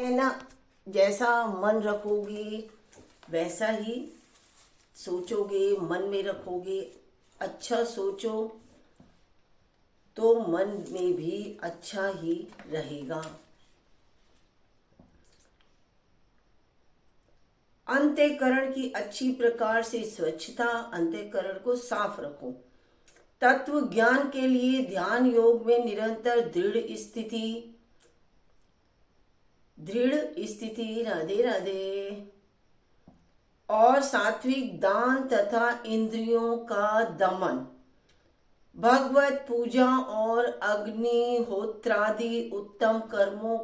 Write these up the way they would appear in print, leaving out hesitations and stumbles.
है ना। जैसा मन रखोगे वैसा ही सोचोगे, मन में रखोगे। अच्छा सोचो तो मन में भी अच्छा ही रहेगा। अंतःकरण की अच्छी प्रकार से स्वच्छता, अंतःकरण को साफ रखो। तत्व ज्ञान के लिए ध्यान योग में निरंतर दृढ़ स्थिति, राधे राधे, और सात्विक दान तथा इंद्रियों का दमन, भगवत पूजा और अग्निहोत्रादि उत्तम कर्मों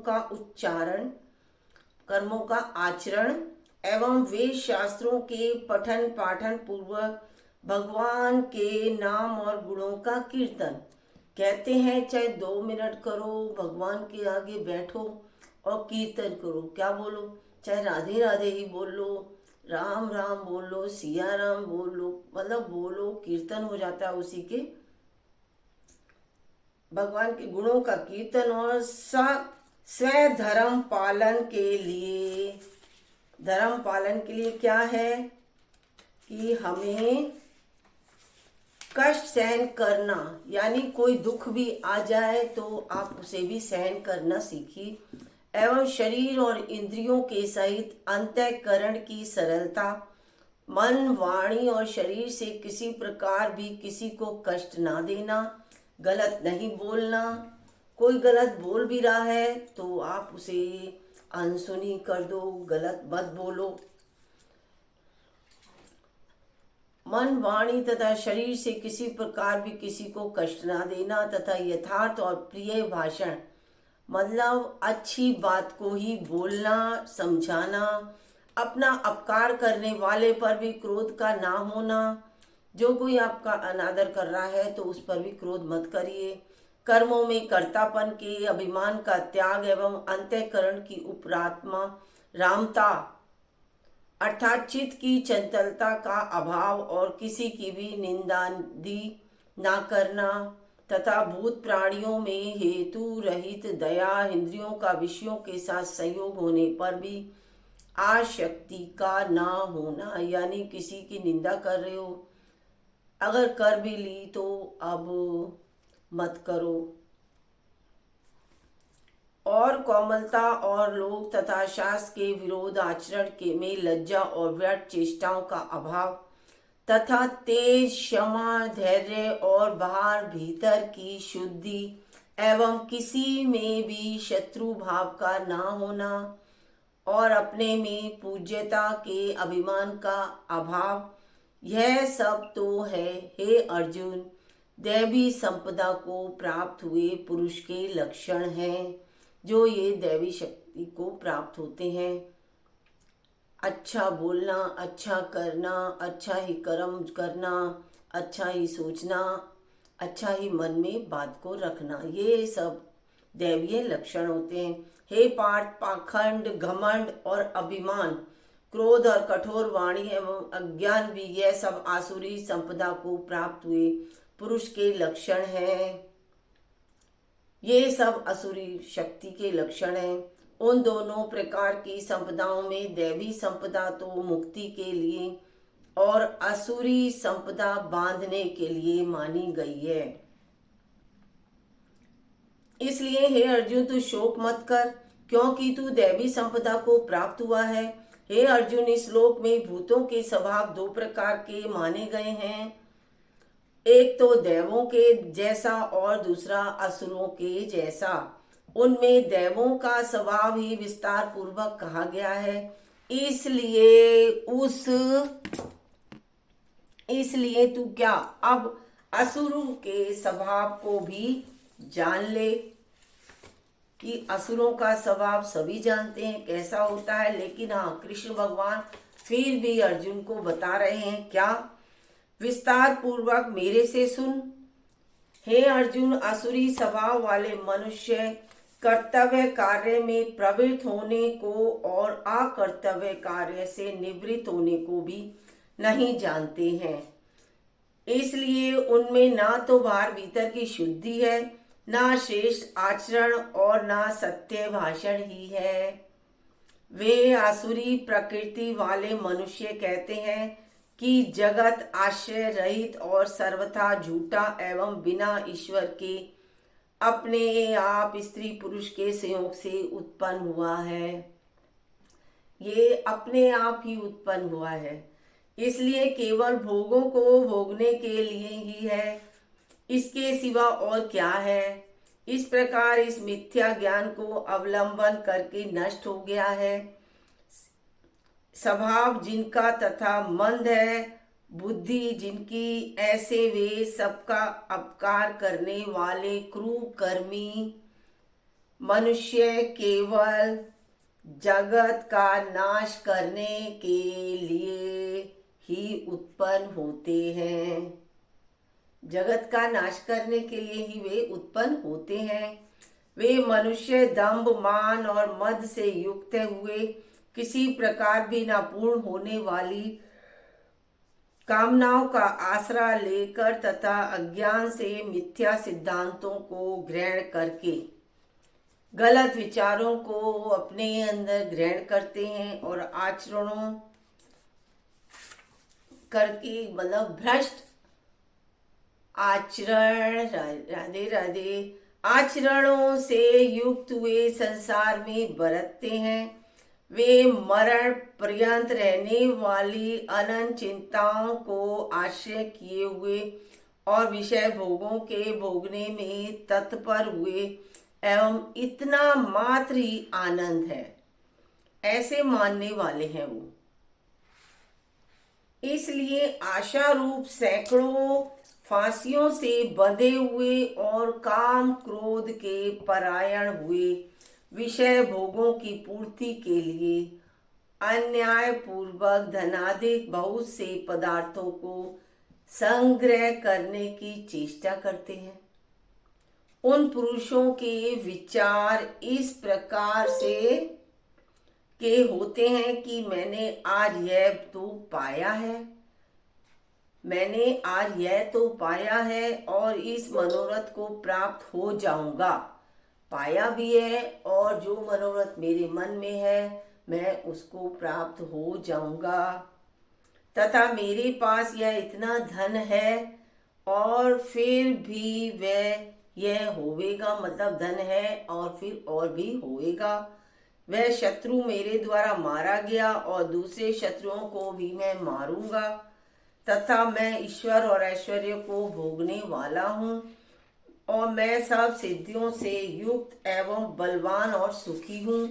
का आचरण एवं वेद शास्त्रों के पठन पाठन पूर्वक भगवान के नाम और गुणों का कीर्तन। कहते हैं चाहे 2 मिनट करो, भगवान के आगे बैठो और कीर्तन करो। क्या बोलो? चाहे राधे राधे ही बोल लो, राम राम बोल लो, सिया राम बोल लो, मतलब बोलो, कीर्तन हो जाता है उसी के, भगवान के गुणों का कीर्तन। और स्व धर्म पालन के लिए क्या है कि हमें कष्ट सहन करना, यानी कोई दुख भी आ जाए तो आप उसे भी सहन करना सीखिए। एवं शरीर और इंद्रियों के सहित अंतःकरण की सरलता, मन वाणी और शरीर से किसी प्रकार भी किसी को कष्ट ना देना, गलत नहीं बोलना। कोई गलत बोल भी रहा है तो आप उसे अनसुनी कर दो, गलत मत बोलो। मन वाणी तथा शरीर से किसी प्रकार भी किसी को कष्ट ना देना, तथा यथार्थ और प्रिय भाषण, मतलब अच्छी बात को ही बोलना, समझाना। अपना अपकार करने वाले पर भी क्रोध का ना होना। जो कोई आपका अनादर कर रहा है तो उस पर भी क्रोध मत करिए। कर्मों में कर्तापन के अभिमान का त्याग एवं अंतःकरण की उपरात्मा रामता, अर्थात चित्त की चंचलता का अभाव और किसी की भी निंदादि ना करना, तथा भूत प्राणियों में हेतु रहित दया, इंद्रियों का विषयों के साथ संयोग होने पर भी आसक्ति का ना होना, यानी किसी की निंदा कर रहे हो, अगर कर भी ली तो अब मत करो। और कोमलता और लोक तथा शास्त्र के विरोध आचरण के में लज्जा और व्यर्थ चेष्टाओं का अभाव, तथा तेज, क्षमा, धैर्य और बाहर भीतर की शुद्धि एवं किसी में भी शत्रु भाव का ना होना, और अपने में पूज्यता के अभिमान का अभाव, यह सब तो है हे अर्जुन दैवी संपदा को प्राप्त हुए पुरुष के लक्षण हैं, जो ये दैवी शक्ति को प्राप्त होते हैं। अच्छा बोलना, अच्छा करना, अच्छा ही कर्म करना, अच्छा ही सोचना, अच्छा ही मन में बात को रखना, ये सब दैवीय लक्षण होते हैं। हे पार्थ, पाखंड, घमंड और अभिमान, क्रोध और कठोर वाणी एवं अज्ञान भी यह सब आसुरी संपदा को प्राप्त हुए पुरुष के लक्षण हैं। ये सब असुरी शक्ति के लक्षण हैं। उन दोनों प्रकार की संपदाओं में दैवी संपदा तो मुक्ति के लिए और असुरी संपदा बांधने के लिए मानी गई है। इसलिए हे अर्जुन, तू शोक मत कर, क्योंकि तू दैवी संपदा को प्राप्त हुआ है। हे अर्जुन, इस श्लोक में भूतों के स्वभाव 2 प्रकार के माने गए हैं, एक तो देवों के जैसा और दूसरा असुरों के जैसा। उनमें देवों का स्वभाव ही विस्तार पूर्वक कहा गया है, इसलिए तू क्या अब असुरों के स्वभाव को भी जान ले, कि असुरों का स्वभाव सभी जानते हैं कैसा होता है। लेकिन हाँ, कृष्ण भगवान फिर भी अर्जुन को बता रहे हैं, क्या? विस्तार पूर्वक मेरे से सुन। हे अर्जुन, असुरी स्वभाव वाले मनुष्य कर्तव्य कार्य में प्रवृत्त होने को और अकर्तव्य कार्य से निवृत्त होने को भी नहीं जानते हैं। इसलिए उनमें ना तो बाहर भीतर की शुद्धि है, ना श्रेष्ठ आचरण और ना सत्य भाषण ही है। वे आसुरी प्रकृति वाले मनुष्य कहते हैं कि जगत आश्रय रहित और सर्वथा झूठा एवं बिना ईश्वर के अपने आप स्त्री पुरुष के संयोग से उत्पन्न हुआ है। ये अपने आप ही उत्पन्न हुआ है, इसलिए केवल भोगों को भोगने के लिए ही है, इसके सिवा और क्या है। इस प्रकार इस मिथ्या ज्ञान को अवलंबन करके नष्ट हो गया है। स्वभाव जिनका तथा मंद है, बुद्धि जिनकी, ऐसे वे सबका अपकार करने वाले क्रूर कर्मी मनुष्य केवल जगत का नाश करने के लिए ही उत्पन्न होते हैं। जगत का नाश करने के लिए ही वे उत्पन्न होते हैं। वे मनुष्य दंभ मान और मद से युक्त हुए किसी प्रकार भी न पूर्ण होने वाली कामनाओं का आसरा लेकर तथा अज्ञान से मिथ्या सिद्धांतों को ग्रहण करके गलत विचारों को अपने अंदर ग्रहण करते हैं और आचरणों करके मतलब भ्रष्ट आचरण, राधे राधे, आचरणों से युक्त हुए संसार में बरतते हैं। वे मरण पर्यंत रहने वाली अनंत चिंताओं को आश्रय किए हुए और विषय भोगों के भोगने में तत्पर हुए एवं इतना मात्र ही आनंद है, ऐसे मानने वाले हैं वो। इसलिए आशा रूप सैकड़ों फांसियों से बंधे हुए और काम क्रोध के परायण हुए विषय भोगों की पूर्ति के लिए अन्याय पूर्वक धनाधिक बहुत से पदार्थों को संग्रह करने की चेष्टा करते हैं। उन पुरुषों के विचार इस प्रकार से के होते हैं कि मैंने आज यह तो पाया है, मैंने आज यह तो पाया है और इस मनोरथ को प्राप्त हो जाऊंगा। पाया भी है और जो मनोरथ मेरे मन में है मैं उसको प्राप्त हो जाऊंगा, तथा मेरे पास यह इतना धन है और फिर भी वह यह होवेगा, मतलब धन है और फिर और भी होएगा। वह शत्रु मेरे द्वारा मारा गया और दूसरे शत्रुओं को भी मैं मारूंगा, तथा मैं ईश्वर और ऐश्वर्य को भोगने वाला हूँ और मैं सब सिद्धियों से युक्त एवं बलवान और सुखी हूँ।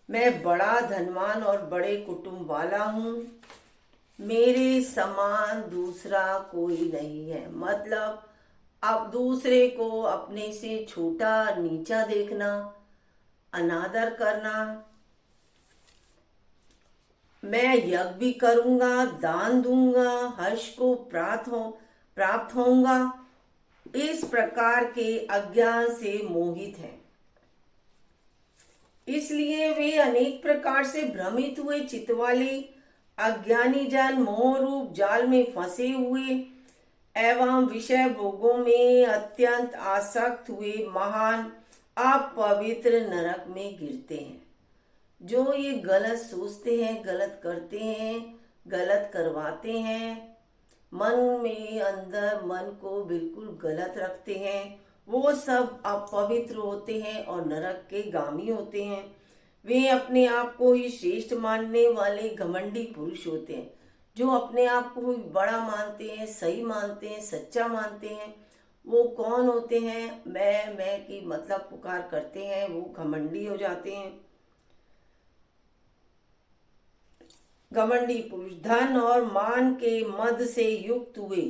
मैं बड़ा धनवान और बड़े कुटुंब वाला हूँ, मेरे समान दूसरा कोई नहीं है। मतलब अब दूसरे को अपने से छोटा नीचा देखना, अनादर करना। मैं यज्ञ भी करूंगा, दान दूंगा, हर्ष को प्राप्त होऊंगा, इस प्रकार के अज्ञान से मोहित हैं। इसलिए वे अनेक प्रकार से भ्रमित हुए चित्त वाले अज्ञानी जन मोह रूप जाल में फंसे हुए एवं विषय भोगों में अत्यंत आसक्त हुए महान अपवित्र नरक में गिरते हैं। जो ये गलत सोचते हैं, गलत करते हैं, गलत करवाते हैं, मन में अंदर मन को बिल्कुल गलत रखते हैं, वो सब अपवित्र होते हैं और नरक के गामी होते हैं। वे अपने आप को ही श्रेष्ठ मानने वाले घमंडी पुरुष होते हैं, जो अपने आप को बड़ा मानते हैं, सही मानते हैं, सच्चा मानते हैं। वो कौन होते हैं? मैं की मतलब पुकार करते हैं, वो घमंडी हो जाते हैं। घमंडी पुरुष धन और मान के मद से युक्त हुए,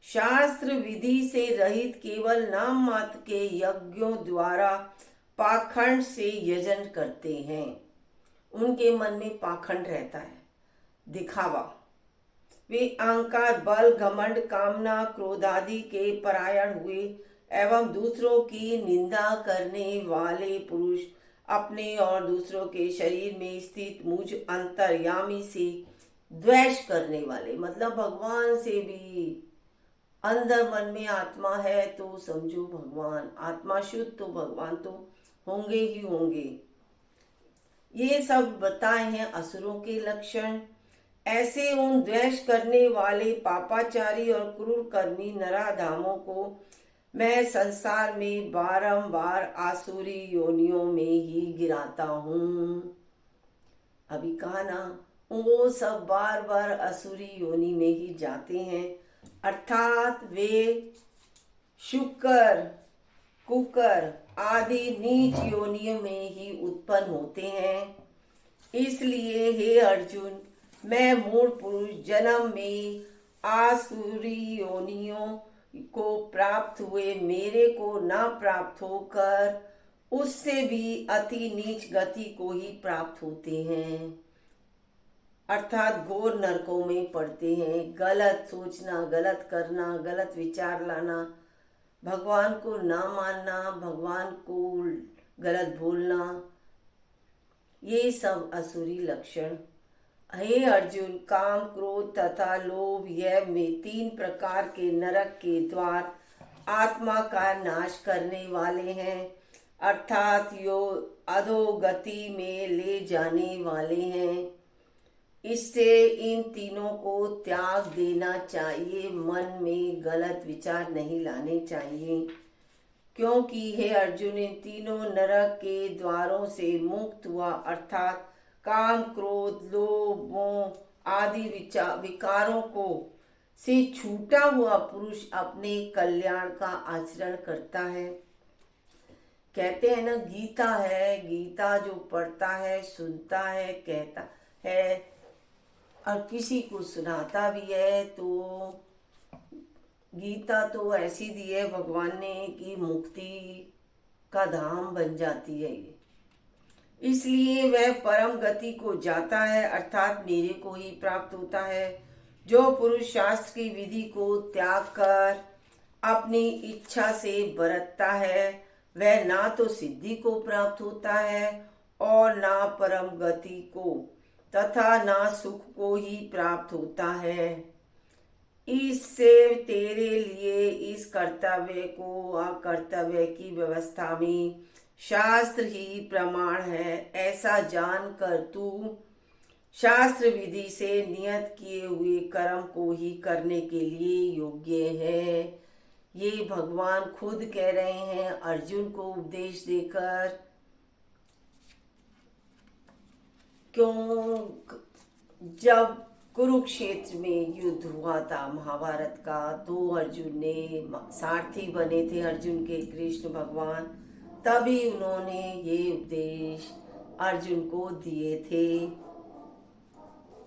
शास्त्र विधि से रहित केवल नाम मात्र के यज्ञों द्वारा पाखंड से यजन करते हैं। उनके मन में पाखंड रहता है, दिखावा। वे अहंकार, बल, घमंड, कामना, क्रोध आदि के परायण हुए एवं दूसरों की निंदा करने वाले पुरुष, अपने और दूसरों के शरीर में स्थित मुझ अंतर्यामी से द्वेष करने वाले, मतलब भगवान से भी अंदर मन में आत्मा है तो समझो भगवान, आत्मा शुद्ध तो भगवान तो होंगे ही होंगे। ये सब बताए हैं असुरों के लक्षण। ऐसे उन द्वेष करने वाले पापाचारी और क्रूर कर्मी नराधामों को मैं संसार में बारंबार आसुरी योनियों में ही गिराता हूँ। अभी कहा ना, वो सब बार बार असुरी योनि में ही जाते हैं, अर्थात वे शुकर कुकर आदि नीच योनियों में ही उत्पन्न होते हैं। इसलिए हे अर्जुन, मैं मूल पुरुष जन्म में आसुरी योनियों को प्राप्त हुए मेरे को न प्राप्त होकर उससे भी अति नीच गति को ही प्राप्त होते हैं, अर्थात घोर नरकों में पड़ते हैं। गलत सोचना, गलत करना, गलत विचार लाना, भगवान को ना मानना, भगवान को गलत बोलना, ये सब असुरी लक्षण। हे अर्जुन, काम, क्रोध तथा लोभ यह में 3 प्रकार के नरक के द्वार आत्मा का नाश करने वाले हैं, अर्थात यो अधोगति में ले जाने वाले हैं। इससे इन तीनों को त्याग देना चाहिए, मन में गलत विचार नहीं लाने चाहिए, क्योंकि हे अर्जुन, इन तीनों नरक के द्वारों से मुक्त हुआ, अर्थात काम, क्रोध, लोभ, मोह आदि विकारों को से छूटा हुआ पुरुष अपने कल्याण का आचरण करता है। कहते हैं ना, गीता है, गीता जो पढ़ता है, सुनता है, कहता है और किसी को सुनाता भी है, तो गीता तो ऐसी दी है भगवान ने कि मुक्ति का धाम बन जाती है ये। इसलिए वह परम गति को जाता है, अर्थात मेरे को ही प्राप्त होता है। जो पुरुष शास्त्र की विधि को त्याग कर अपनी इच्छा से बरतता है, वह ना तो सिद्धि को प्राप्त होता है और ना परम गति को तथा ना सुख को ही प्राप्त होता है। इससे तेरे लिए इस कर्तव्य को अकर्तव्य की व्यवस्था में शास्त्र ही प्रमाण है, ऐसा जानकर तू शास्त्र विधि से नियत किए हुए कर्म को ही करने के लिए योग्य है। ये भगवान खुद कह रहे हैं अर्जुन को उपदेश देकर। क्यों? जब कुरुक्षेत्र में युद्ध हुआ था महाभारत का, तो अर्जुन ने सारथी बने थे अर्जुन के कृष्ण भगवान, तभी उन्होंने ये उपदेश अर्जुन को दिए थे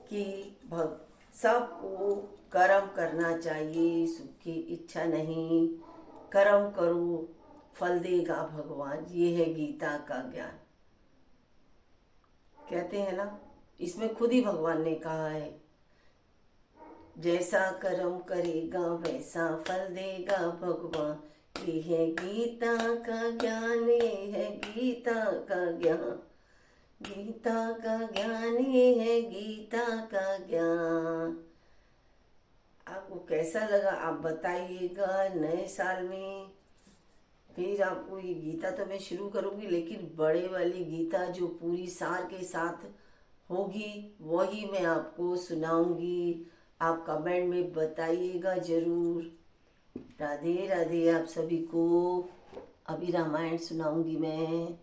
कि सबको कर्म करना चाहिए, सुख की इच्छा नहीं, कर्म करो फल देगा भगवान। ये है गीता का ज्ञान। कहते हैं ना, इसमें खुद ही भगवान ने कहा है, जैसा कर्म करेगा वैसा फल देगा भगवान। ये है गीता का ज्ञान, ये है गीता का ज्ञान, गीता का ज्ञान, ये है गीता का ज्ञान। आपको कैसा लगा आप बताइएगा। नए साल में फिर आपको ये गीता तो मैं शुरू करूँगी, लेकिन बड़े वाली गीता जो पूरी सार के साथ होगी वही मैं आपको सुनाऊंगी। आप कमेंट में बताइएगा जरूर। राधे राधे आप सभी को। अभी रामायण सुनाऊंगी मैं।